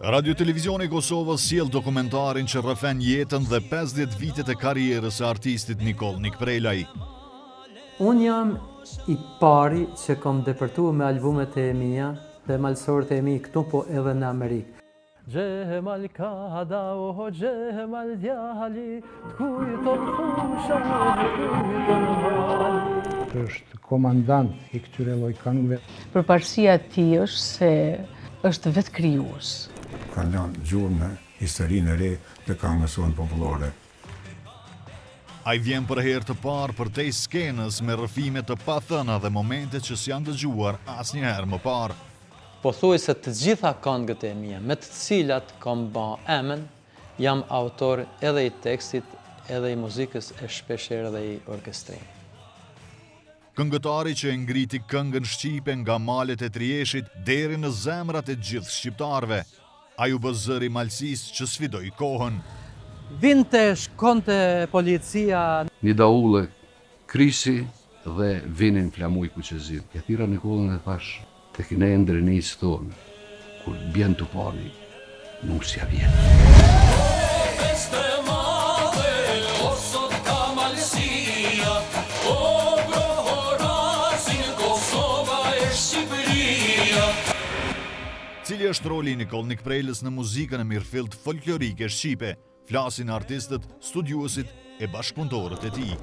Radio Televizioni Kosovës sjell dokumentarin që rrëfen jetën dhe 50 vitet e karrierës së artistit Nikol Nikprelaj. Unë jam i pari që kam depërtuar me albumet e mia dhe malsorët e mi këtu po edhe në Amerikë. Gjemal kada o gjemal djali, t'kujton fusha, t'kujton hali. Është komandant i këtyre lloj këngëve. Përparësia e tij është se është vetë krijues. Ka lënë gjuhën në historinë e re të këngës sonë popullore. Ai vjen për herë të parë përtej skenës me rrëfime të pathëna dhe momente që s'janë dëgjuar asnjëherë më parë. Pothuajse të gjitha këngët e mia, me të cilat kam bë emën, jam autor edhe i tekstit, edhe i muzikës e shpeshherë edhe i orkestrimit. Këngëtari që e ngriti këngën shqipe nga malet e Trieshit deri në zemrat e gjithë shqiptarëve. Ai u bë zëri i malësisë që sfidoi kohën. Vinte shkonte policia. Një daulle, krisi dhe vinin flamuj kuqezim. Ja thira Nikollën e thash, tek ne ndrenisë tonë, kur bjen të pani, nusja vjen. Cili është roli i Nikol Nikprelës në muzikën e mirëfillt folklorike shqipe, flasin artistët, studiuesit e bashkëpunëtorët e tij.